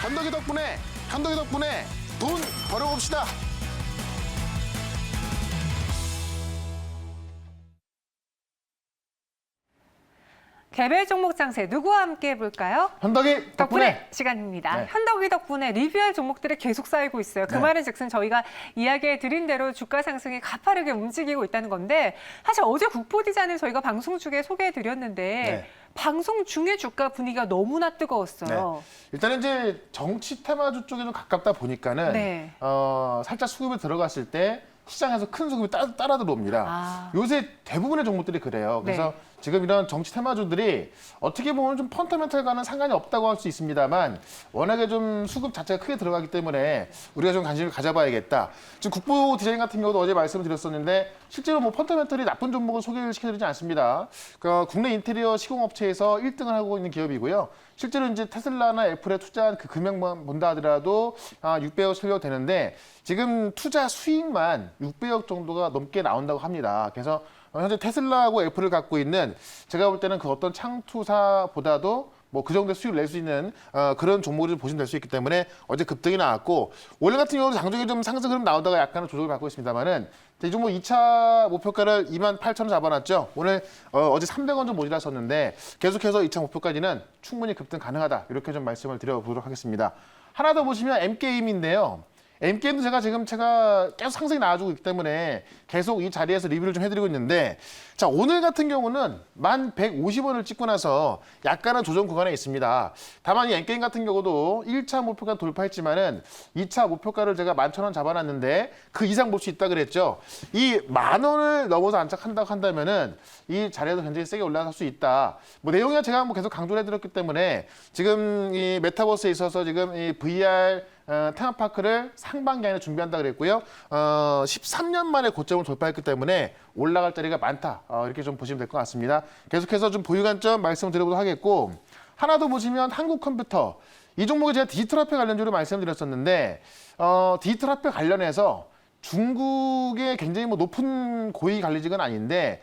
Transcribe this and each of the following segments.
현덕이 덕분에 돈 벌어봅시다. 개별 종목 장세 누구와 함께 해볼까요? 현덕이 덕분에. 시간입니다. 네. 현덕이 덕분에 리뷰할 종목들이 계속 쌓이고 있어요. 그 네. 말은 즉슨 저희가 이야기해드린 대로 주가 상승이 가파르게 움직이고 있다는 건데 사실 어제 국보디자인을 저희가 방송 중에 소개해드렸는데 네. 방송 중에 주가 분위기가 너무나 뜨거웠어요. 일단은 이제 정치 테마주 쪽에 좀 가깝다 보니까는 네. 살짝 수급이 들어갔을 때 시장에서 큰 수급이 따라 들어옵니다. 아. 요새 대부분의 종목들이 그래요. 그래서 네. 지금 이런 정치 테마주들이 어떻게 보면 좀 펀더멘털과는 상관이 없다고 할 수 있습니다만 워낙에 좀 수급 자체가 크게 들어가기 때문에 우리가 좀 관심을 가져봐야겠다. 지금 국보 디자인 같은 경우도 어제 말씀을 드렸었는데 실제로 뭐 펀더멘털이 나쁜 종목을 소개를 시켜드리지 않습니다. 그러니까 국내 인테리어 시공업체에서 1등을 하고 있는 기업이고요. 실제로 이제 테슬라나 애플에 투자한 그 금액만 본다 하더라도 600억 설명 되는데 지금 투자 수익만 600억 정도가 넘게 나온다고 합니다. 그래서 현재 테슬라하고 애플을 갖고 있는 제가 볼 때는 그 어떤 창투사보다도 뭐 그 정도의 수익을 낼 수 있는 그런 종목을 보시면 될 수 있기 때문에 어제 급등이 나왔고 오늘 같은 경우는 장중에 좀 상승 흐름 나오다가 약간의 조정을 받고 있습니다만은 이 종목 2차 목표가를 28,000원 잡아놨죠. 오늘 어제 300원 좀 모자랐었는데 계속해서 2차 목표까지는 충분히 급등 가능하다. 이렇게 좀 말씀을 드려보도록 하겠습니다. 하나 더 보시면 M게임인데요. M게임도 제가 계속 상승이 나와주고 있기 때문에 계속 이 자리에서 리뷰를 좀 해드리고 있는데 자 오늘 같은 경우는 1150원을 찍고 나서 약간은 조정 구간에 있습니다. 다만 이 M게임 같은 경우도 1차 목표가 돌파했지만은 2차 목표가를 제가 11,000원 잡아놨는데 그 이상 볼 수 있다 그랬죠. 이 10,000원을 넘어서 안착한다고 한다면은 이 자리에서 굉장히 세게 올라갈 수 있다. 뭐 내용이 제가 뭐 계속 강조를 해드렸기 때문에 지금 이 메타버스에 있어서 지금 이 VR 테마파크를 상반기 안에 준비한다 그랬고요. 13년 만에 고점을 돌파했기 때문에 올라갈 자리가 많다. 이렇게 좀 보시면 될 것 같습니다. 계속해서 좀 보유 관점 말씀을 드려보도록 하겠고 하나 더 보시면 한국컴퓨터. 이 종목이 제가 디지털 화폐 관련주로 말씀드렸었는데 디지털 화폐 관련해서 중국의 굉장히 뭐 높은 고위 관리직은 아닌데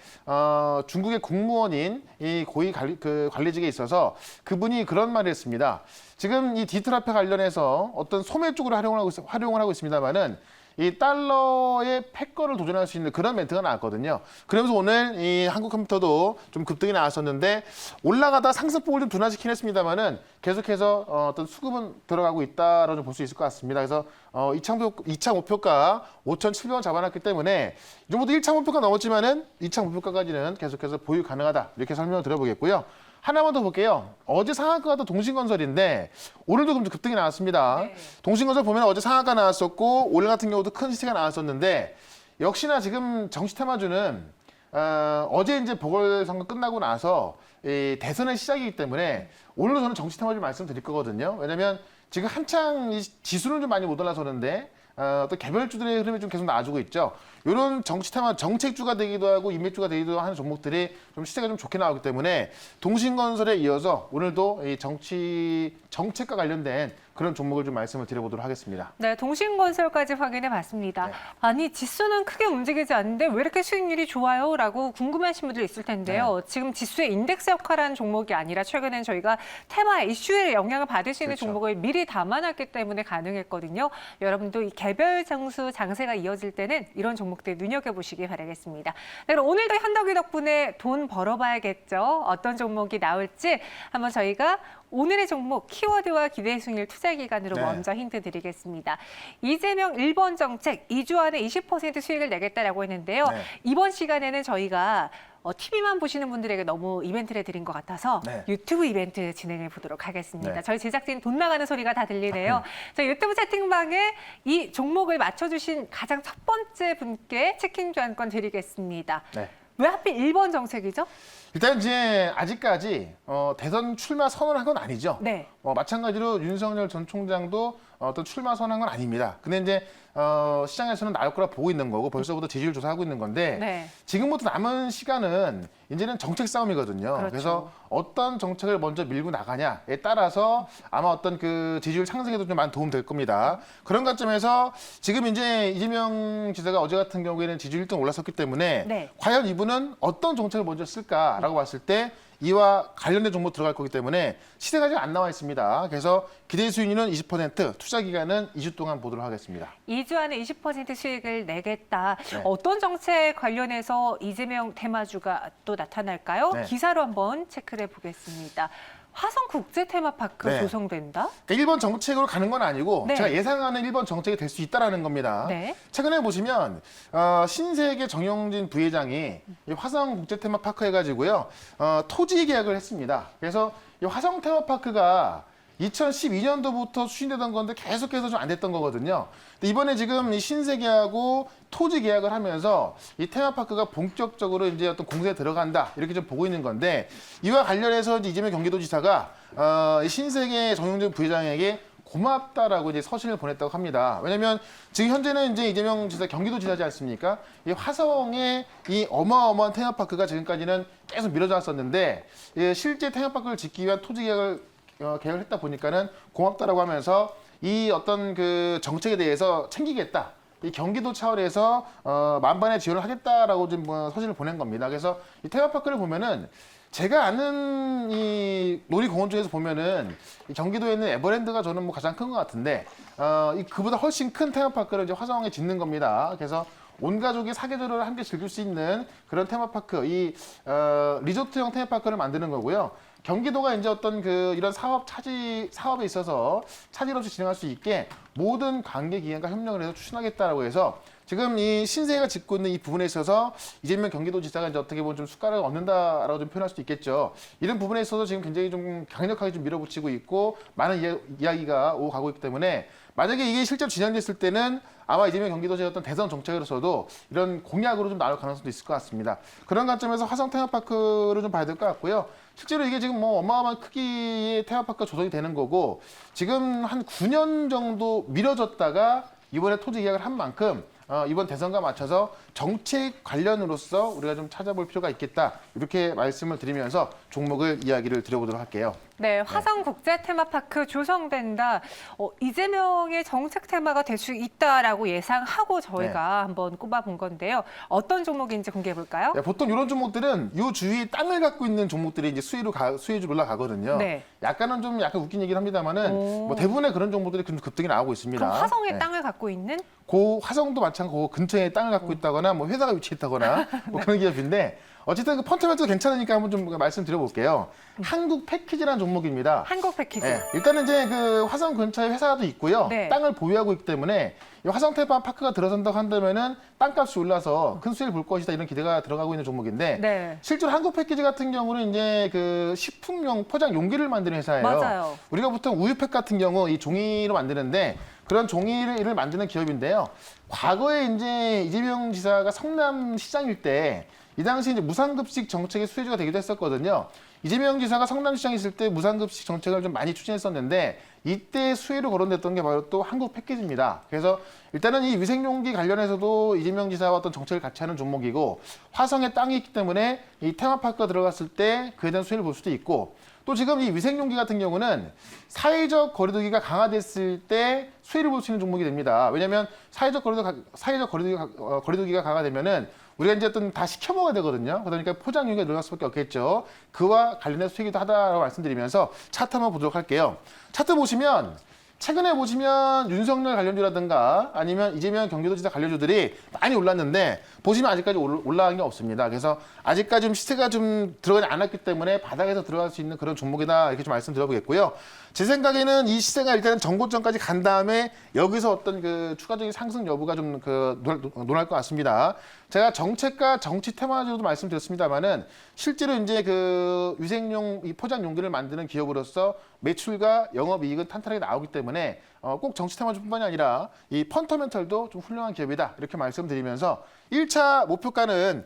중국의 국무원인 이 고위 관리직에 있어서 그분이 그런 말을 했습니다. 지금 이 디지털 화폐 관련해서 어떤 소매 쪽으로 활용을 하고 있습니다만은 이 달러의 패거를 도전할 수 있는 그런 멘트가 나왔거든요. 그러면서 오늘 이 한국컴퓨터도 좀 급등이 나왔었는데 올라가다 상승폭을 좀 둔화시키긴 했습니다만은 계속해서 어떤 수급은 들어가고 있다라고 볼 수 있을 것 같습니다. 그래서 2차 목표가 5,700원 잡아놨기 때문에 이 정도 1차 목표가 넘었지만은 2차 목표가까지는 계속해서 보유 가능하다 이렇게 설명을 드려보겠고요. 하나만 더 볼게요. 어제 상한가가 또 동신건설인데 오늘도 좀 급등이 나왔습니다. 네. 동신건설 보면 어제 상한가 나왔었고 오늘 같은 경우도 큰 시세가 나왔었는데 역시나 지금 정치 테마주는 어제 이제 보궐선거 끝나고 나서 이 대선의 시작이기 때문에 오늘도 저는 정치 테마주 말씀드릴 거거든요. 왜냐하면 지금 한창 이 지수는 좀 많이 못 올라서는데 또 개별주들의 흐름이 좀 계속 나와주고 있죠. 이런 정치 테마, 정책주가 되기도 하고 인맥주가 되기도 하는 종목들이 좀 시세가 좀 좋게 나오기 때문에 동신건설에 이어서 오늘도 이 정책과 관련된 그런 종목을 좀 말씀을 드려보도록 하겠습니다. 네, 동신건설까지 확인해 봤습니다. 네. 아니, 지수는 크게 움직이지 않는데 왜 이렇게 수익률이 좋아요? 라고 궁금하신 분들 있을 텐데요. 지금 지수의 인덱스 역할하는 종목이 아니라 최근엔 저희가 테마 이슈에 영향을 받을 수 있는 그렇죠. 종목을 미리 담아놨기 때문에 가능했거든요. 여러분도 이 개별 장수 장세가 이어질 때는 이런 종목들 눈여겨보시기 바라겠습니다. 네, 그럼 오늘도 현덕이 덕분에 돈 벌어봐야겠죠. 어떤 종목이 나올지 한번 저희가 오늘의 종목 키워드와 기대 수익률 투자 기간으로 네. 먼저 힌트 드리겠습니다. 이재명 1번 정책 2주 안에 20% 수익을 내겠다라고 했는데요. 네. 이번 시간에는 저희가 TV만 보시는 분들에게 너무 이벤트를 드린 것 같아서 네. 유튜브 이벤트 진행해 보도록 하겠습니다. 네. 저희 제작진 돈 나가는 소리가 다 들리네요. 저희 유튜브 채팅방에 이 종목을 맞춰주신 가장 첫 번째 분께 치킨 교환권 드리겠습니다. 네. 왜 하필 1번 정책이죠? 일단 이제 아직까지 대선 출마 선언한 건 아니죠. 네. 마찬가지로 윤석열 전 총장도 어떤 출마 선언한 건 아닙니다. 근데 이제 시장에서는 나올 거라 보고 있는 거고 벌써부터 지지율 조사하고 있는 건데 네. 지금부터 남은 시간은 이제는 정책 싸움이거든요. 그렇죠. 그래서 어떤 정책을 먼저 밀고 나가냐에 따라서 아마 어떤 그 지지율 상승에도 좀 많은 도움 될 겁니다. 그런 관점에서 지금 이제 이재명 지사가 어제 같은 경우에는 지지율 1등 올랐었기 때문에 네. 과연 이분은 어떤 정책을 먼저 쓸까라고 봤을 때 이와 관련된 종목 들어갈 거기 때문에 시세가 아직 안 나와 있습니다. 그래서 기대 수익률은 20%, 투자 기간은 2주 동안 보도록 하겠습니다. 2주 안에 20% 수익을 내겠다. 네. 어떤 정책 관련해서 이재명 테마주가 또 나타날까요? 네. 기사로 한번 체크를 해보겠습니다. 화성국제 테마파크 네. 조성된다? 그러니까 1번 정책으로 가는 건 아니고 네. 제가 예상하는 1번 정책이 될 수 있다는 겁니다. 네. 최근에 보시면 신세계 정용진 부회장이 이 화성 국제 테마파크 해가지고요 토지 계약을 했습니다. 그래서 이 화성 테마파크가 2012년도부터 추진되던 건데 계속해서 좀 안 됐던 거거든요. 근데 이번에 지금 이 신세계하고 토지 계약을 하면서 이 테마파크가 본격적으로 이제 어떤 공세에 들어간다 이렇게 좀 보고 있는 건데 이와 관련해서 이제 이재명 경기도지사가 이 신세계 정용진 부회장에게 고맙다라고 이제 서신을 보냈다고 합니다. 왜냐하면 지금 현재는 이제 이재명 지사 경기도지사지 않습니까? 이 화성의 이 어마어마한 테마파크가 지금까지는 계속 미뤄져 왔었는데 실제 테마파크를 짓기 위한 토지 계약을 계약을 했다 보니까는 고맙다라고 하면서 이 어떤 그 정책에 대해서 챙기겠다. 이 경기도 차원에서 만반의 지원을 하겠다라고 좀 서신을 보낸 겁니다. 그래서 이 테마파크를 보면은 제가 아는 이 놀이공원 중에서 보면은 이 경기도에 있는 에버랜드가 저는 뭐 가장 큰 것 같은데 그보다 훨씬 큰 테마파크를 이제 화성에 짓는 겁니다. 그래서 온 가족이 사계절을 함께 즐길 수 있는 그런 테마파크, 이 리조트형 테마파크를 만드는 거고요. 경기도가 이제 어떤 이런 사업에 있어서 차질 없이 진행할 수 있게 모든 관계기관과 협력을 해서 추진하겠다라고 해서 지금 이 신세계가 짓고 있는 이 부분에 있어서 이재명 경기도지사가 이제 어떻게 보면 좀 숟가락을 얹는다라고 좀 표현할 수도 있겠죠. 이런 부분에 있어서 지금 굉장히 좀 강력하게 좀 밀어붙이고 있고 많은 이야기가 오고 가고 있기 때문에 만약에 이게 실제로 진행됐을 때는 아마 이재명 경기도지사의 어떤 대선 정책으로서도 이런 공약으로 좀 나올 가능성도 있을 것 같습니다. 그런 관점에서 화성 테마파크를 좀 봐야 될 것 같고요. 실제로 이게 지금 뭐 어마어마한 크기의 테마파크가 조성이 되는 거고 지금 한 9년 정도 미뤄졌다가 이번에 토지 계약을 한 만큼 이번 대선과 맞춰서 정책 관련으로서 우리가 좀 찾아볼 필요가 있겠다. 이렇게 말씀을 드리면서 종목을 이야기를 드려보도록 할게요. 네, 화성국제 테마파크 조성된다. 이재명의 정책 테마가 될 수 있다라고 예상하고 저희가 한번 꼽아본 건데요. 어떤 종목인지 공개해 볼까요? 네, 보통 이런 종목들은 이 주위에 땅을 갖고 있는 종목들이 이제 수혜주 올라가거든요. 네. 약간 웃긴 얘기를 합니다만은 뭐 대부분의 그런 종목들이 급등이 나오고 있습니다. 그럼 화성에 네. 땅을 갖고 있는? 그 화성도 마찬가지고 그 근처에 땅을 갖고 있다거나 뭐 회사가 위치해 있다거나 뭐 그런 기업인데 어쨌든 그 펀더멘털 괜찮으니까 한번 좀 말씀드려볼게요. 한국 패키지라는 종목입니다. 한국 패키지. 네, 일단은 이제 그 화성 근처에 회사도 있고요. 네. 땅을 보유하고 있기 때문에 이 화성 테마파크가 들어선다고 한다면은 땅값이 올라서 큰 수익을 볼 것이다 이런 기대가 들어가고 있는 종목인데 네. 실제로 한국 패키지 같은 경우는 이제 그 식품용 포장 용기를 만드는 회사예요. 맞아요. 우리가 보통 우유팩 같은 경우 이 종이로 만드는데 그런 종이를 만드는 기업인데요. 과거에 이제 이재명 지사가 성남시장일 때 이 당시 이제 무상급식 정책의 수혜주가 되기도 했었거든요. 이재명 지사가 성남시장에 있을 때 무상급식 정책을 좀 많이 추진했었는데 이때 수혜로 거론됐던 게 바로 또 한국 패키지입니다. 그래서 일단은 이 위생용기 관련해서도 이재명 지사와 어떤 정책을 같이 하는 종목이고 화성에 땅이 있기 때문에 이 테마파크가 들어갔을 때 그에 대한 수혜를 볼 수도 있고 또 지금 이 위생용기 같은 경우는 사회적 거리두기가 강화됐을 때 수혜를 볼 수 있는 종목이 됩니다. 왜냐하면 사회적 거리두기가 강화되면은 우리가 이제 어떤 다 시켜 먹어야 되거든요. 그러니까 포장용기가 늘어날 수밖에 없겠죠. 그와 관련해서 수익이기도 하다라고 말씀드리면서 차트 한번 보도록 할게요. 차트 보시면 최근에 보시면 윤석열 관련주라든가 아니면 이재명 경기도지사 관련주들이 많이 올랐는데 보시면 아직까지 올라간 게 없습니다. 그래서 아직까지 좀 시세가 좀 들어가지 않았기 때문에 바닥에서 들어갈 수 있는 그런 종목이다 이렇게 좀 말씀드려보겠고요. 제 생각에는 이 시세가 일단은 정고점까지 간 다음에 여기서 어떤 그 추가적인 상승 여부가 좀 논할 것 같습니다. 제가 정책과 정치 테마주도 말씀드렸습니다만은 실제로 이제 그 위생용 이 포장 용기를 만드는 기업으로서 매출과 영업이익은 탄탄하게 나오기 때문에 꼭 정치 테마주뿐만이 아니라 이 펀더멘털도 좀 훌륭한 기업이다 이렇게 말씀드리면서 1차 목표가는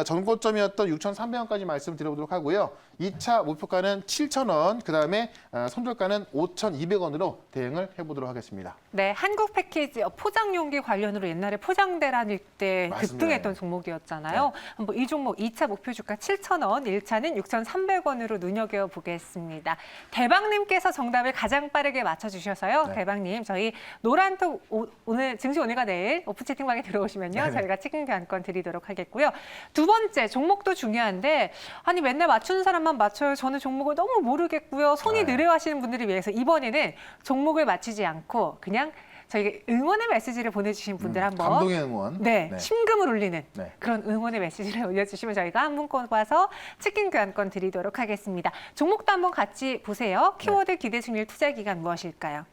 전고점이었던 6,300원까지 말씀드려보도록 하고요. 2차 목표가는 7,000원, 그다음에 손절가는 5,200원으로 대응을 해보도록 하겠습니다. 네, 한국 패키지 포장용기 관련으로 옛날에 포장대란일 때 맞습니다. 급등했던 종목이었잖아요. 한번 이 종목 2차 목표 주가 7,000원, 1차는 6,300원으로 눈여겨보겠습니다. 대박님께서 정답을 가장 빠르게 맞춰주셔서요. 네. 대박님, 저희 노란톡 오늘 증시 오늘과 내일 오픈 채팅방에 들어오시면요. 네네. 저희가 치킨 교환권 드리도록 하겠고요. 두 번째, 종목도 중요한데 아니 맨날 맞추는 사람만 하나만 맞춰요. 저는 종목을 너무 모르겠고요. 손이 네. 느려하시는 분들을 위해서 이번에는 종목을 맞히지 않고 그냥 저희 응원의 메시지를 보내주신 분들 한번 감동의 응원. 네, 네. 심금을 울리는 네. 그런 응원의 메시지를 올려주시면 저희가 한 분 꼽아서 치킨 교환권 드리도록 하겠습니다. 종목도 한번 같이 보세요. 키워드 기대 승률 투자 기간 무엇일까요?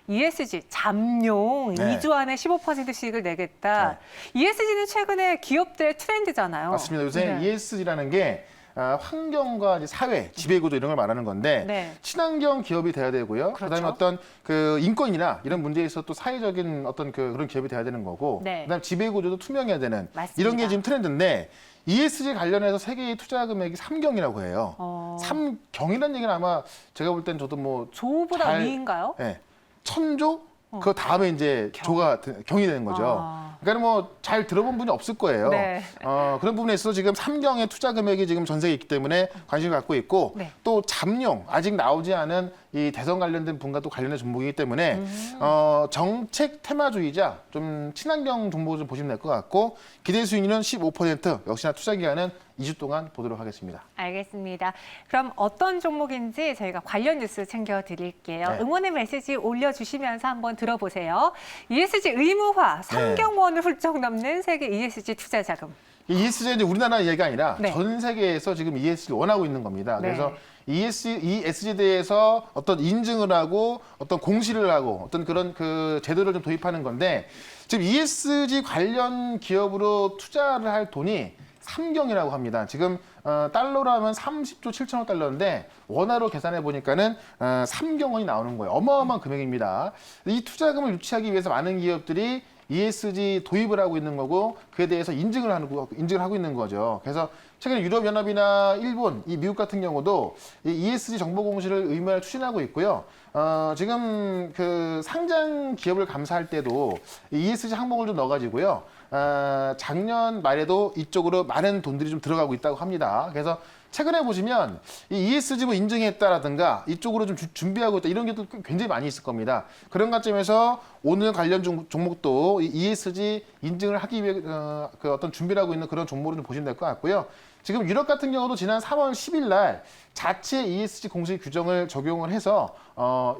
ESG 잠룡 네. 2주 안에 15% 수익을 내겠다. ESG는 최근에 기업들의 트렌드잖아요. 맞습니다. 요새 네. ESG라는 게 환경과 이제 사회, 지배구조 이런 걸 말하는 건데 네. 친환경 기업이 돼야 되고요. 그렇죠. 그다음에 어떤 그 인권이나 이런 문제에 있어 또 사회적인 어떤 그런 기업이 돼야 되는 거고, 네. 그다음에 지배구조도 투명해야 되는 맞습니다. 이런 게 지금 트렌드인데 ESG 관련해서 세계의 투자 금액이 3경이라고 해요. 3경이라는 얘기는 아마 제가 볼 땐 저도 뭐 조보다 잘- 위인가요? 예, 1000조? 그 다음에 이제 조가 경이 되는 거죠. 아. 그러니까 뭐 잘 들어본 분이 없을 거예요. 네. 그런 부분에 있어서 지금 3경의 투자 금액이 지금 전 세계에 있기 때문에 관심을 갖고 있고 네. 또 잠룡 아직 나오지 않은 이 대선 관련된 분과 또 관련된 종목이기 때문에 정책 테마주의자 좀 친환경 종목을 좀 보시면 될 것 같고 기대 수익률은 15% 역시나 투자 기간은 2주 동안 보도록 하겠습니다. 알겠습니다. 그럼 어떤 종목인지 저희가 관련 뉴스 챙겨드릴게요. 네. 응원의 메시지 올려주시면서 한번 들어보세요. ESG 의무화 3경원을 훌쩍 넘는 세계 ESG 투자 자금. 이 ESG는 이제 우리나라 얘기가 아니라 네. 전 세계에서 지금 ESG를 원하고 있는 겁니다. 네. 그래서 ESG에 대해서 어떤 인증을 하고 어떤 공시를 하고 어떤 그런 그 제도를 좀 도입하는 건데 지금 ESG 관련 기업으로 투자를 할 돈이 3경이라고 합니다. 지금 달러로 하면 30조 7천억 달러인데 원화로 계산해 보니까는 3경원이 나오는 거예요. 어마어마한 금액입니다. 이 투자금을 유치하기 위해서 많은 기업들이 ESG 도입을 하고 있는 거고 그에 대해서 인증을 하고 있는 거죠. 그래서 최근에 유럽연합이나 일본, 이 미국 같은 경우도 이 ESG 정보 공시를 의무화를 추진하고 있고요. 지금 그 상장 기업을 감사할 때도 이 ESG 항목을 좀 넣어가지고요. 작년 말에도 이쪽으로 많은 돈들이 좀 들어가고 있다고 합니다. 그래서 최근에 보시면 이 ESG 뭐 인증했다라든가 이쪽으로 좀 준비하고 있다 이런 게 또 굉장히 많이 있을 겁니다. 그런 관점에서 오늘 관련 종목도 이 ESG 인증을 하기 위해 그 어떤 준비를 하고 있는 그런 종목으로 좀 보시면 될 것 같고요. 지금 유럽 같은 경우도 지난 3월 10일 날 자체 ESG 공식 규정을 적용을 해서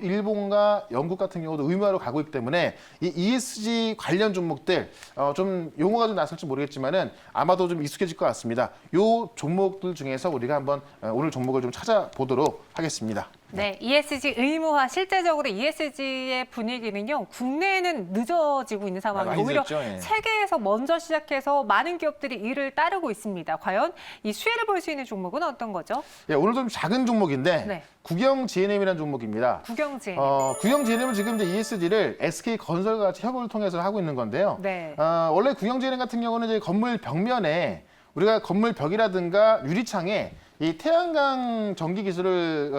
일본과 영국 같은 경우도 의무화로 가고 있기 때문에 이 ESG 관련 종목들 좀 용어가 좀 낯설지 모르겠지만은 아마도 좀 익숙해질 것 같습니다. 요 종목들 중에서 우리가 한번 오늘 종목을 좀 찾아보도록 하겠습니다. 네, ESG 의무화 실제적으로 ESG의 분위기는요 국내에는 늦어지고 있는 상황이에요. 많이 오히려 늦었죠, 예. 세계에서 먼저 시작해서 많은 기업들이 이를 따르고 있습니다. 과연 이 수혜를 볼 수 있는 종목은 어떤 거죠? 예, 오늘 좀 작은 종목인데 네. 국영 GNM이라는 종목입니다. 국영제. 국영 GNM은 지금 이제 ESG를 SK 건설과 같이 협업을 통해서 하고 있는 건데요. 네. 원래 국영 GNM 같은 경우는 이제 건물 벽면에 우리가 건물 벽이라든가 유리창에 이 태양광 전기 기술을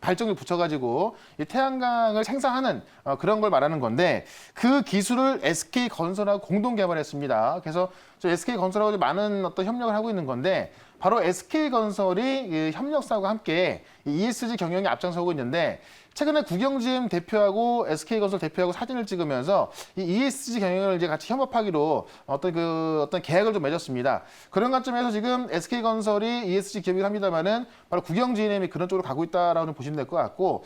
발전기 붙여가지고 이 태양광을 생산하는 그런 걸 말하는 건데 그 기술을 SK 건설하고 공동 개발했습니다. 그래서 저 SK 건설하고 많은 어떤 협력을 하고 있는 건데 바로 SK 건설이 협력사와 함께 이 ESG 경영에 앞장서고 있는데 최근에 국영GM 대표하고 SK건설 대표하고 사진을 찍으면서 이 ESG 경영을 이제 같이 협업하기로 어떤 계약을 좀 맺었습니다. 그런 관점에서 지금 SK건설이 ESG 기업이긴 합니다만은 바로 국영GM이 그런 쪽으로 가고 있다라고 좀 보시면 될 것 같고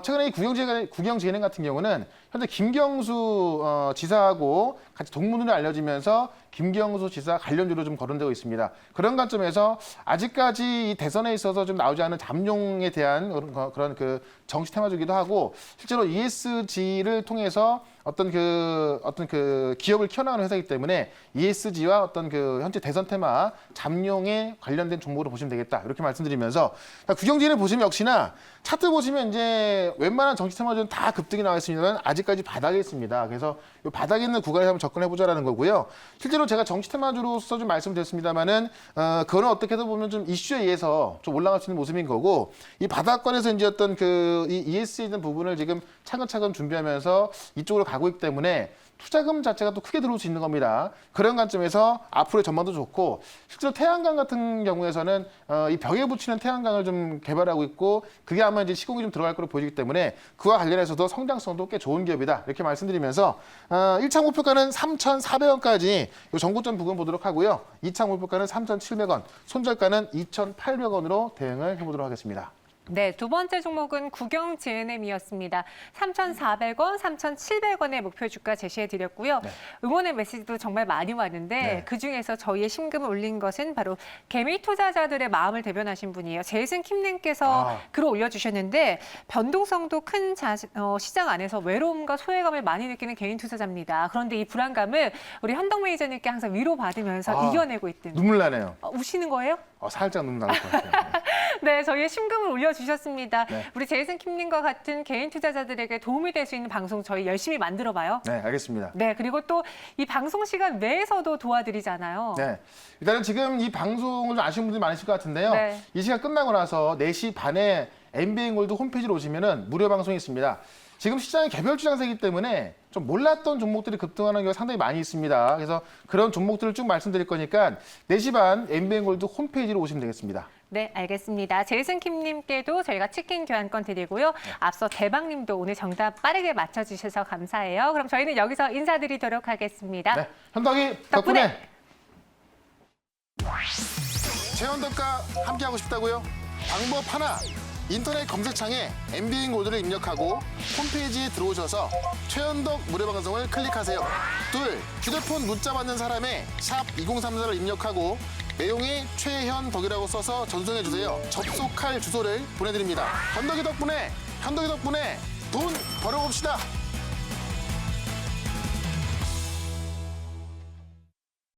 최근에 이 국영GM 같은 경우는 현재 김경수 지사하고 같이 동문으로 알려지면서 김경수 지사 관련주로 좀 거론되고 있습니다. 그런 관점에서 아직까지 이 대선에 있어서 좀 나오지 않은 잠룡에 대한 그런 그 정치 테마주기도 하고 실제로 ESG를 통해서 어떤 그 기업을 키워나가는 회사이기 때문에 ESG와 어떤 그 현재 대선 테마 잠룡에 관련된 종목으로 보시면 되겠다 이렇게 말씀드리면서 국영진을 보시면 역시나 차트 보시면 이제 웬만한 정치 테마주는 다 급등이 나와 있습니다만 아직까지 바닥에 있습니다. 그래서 이 바닥에 있는 구간에 한번 접근해 보자라는 거고요. 실제로 제가 정치 테마주로서 좀 말씀드렸습니다만은 그거는 어떻게든 보면 좀 이슈에 의해서 좀 올라갈 수 있는 모습인 거고 이 바닥권에서 이제 어떤 이 ESG에 있는 부분을 지금 차근차근 준비하면서 이쪽으로 가고 가고 있기 때문에 투자금 자체가 또 크게 들어올 수 있는 겁니다. 그런 관점에서 앞으로의 전망도 좋고 실제로 태양광 같은 경우에서는 이 벽에 붙이는 태양광을 좀 개발하고 있고 그게 아마 이제 시공이 좀 들어갈 거로 보이기 때문에 그와 관련해서도 성장성도 꽤 좋은 기업이다 이렇게 말씀드리면서 1차 목표가는 3,400원까지 이 정고점 부분 보도록 하고요. 2차 목표가는 3,700원, 손절가는 2,800원으로 대응을 해보도록 하겠습니다. 네, 두 번째 종목은 국영 GNM이었습니다. 3,400원, 3,700원의 목표 주가 제시해드렸고요. 네. 응원의 메시지도 정말 많이 왔는데 네. 그중에서 저희의 심금을 올린 것은 바로 개미 투자자들의 마음을 대변하신 분이에요. 제이슨 킴님께서 글을 올려주셨는데 변동성도 큰 시장 안에서 외로움과 소외감을 많이 느끼는 개인 투자자입니다. 그런데 이 불안감을 우리 현덕 매니저님께 항상 위로받으면서 이겨내고 있던. 눈물 나네요. 우시는 거예요? 살짝 눈물 날 것 같아요. 네, 저희의 심금을 올려주셨습니다. 네. 우리 제이슨 킴님과 같은 개인 투자자들에게 도움이 될 수 있는 방송 저희 열심히 만들어봐요. 네, 알겠습니다. 네, 그리고 또 이 방송 시간 내에서도 도와드리잖아요. 네, 일단은 지금 이 방송을 좀 아시는 분들이 많으실 것 같은데요. 네. 이 시간 끝나고 나서 4시 반에 MBN골드 홈페이지로 오시면은 무료 방송이 있습니다. 지금 시장이 개별주 장세이기 때문에 좀 몰랐던 종목들이 급등하는 경우가 상당히 많이 있습니다. 그래서 그런 종목들을 쭉 말씀드릴 거니까 4시 반 MBN골드 홈페이지로 오시면 되겠습니다. 네, 알겠습니다. 제이슨 킴님께도 저희가 치킨 교환권 드리고요. 앞서 대박님도 오늘 정답 빠르게 맞춰주셔서 감사해요. 그럼 저희는 여기서 인사드리도록 하겠습니다. 네, 현덕이 덕분에 최현덕과 함께하고 싶다고요? 방법 하나, 인터넷 검색창에 MBN골드를 입력하고 홈페이지에 들어오셔서 최현덕 무료방송을 클릭하세요. 둘, 휴대폰 문자 받는 사람의 샵 2034를 입력하고 내용이 최현덕이라고 써서 전송해주세요. 접속할 주소를 보내드립니다. 현덕이 덕분에 돈 벌어봅시다.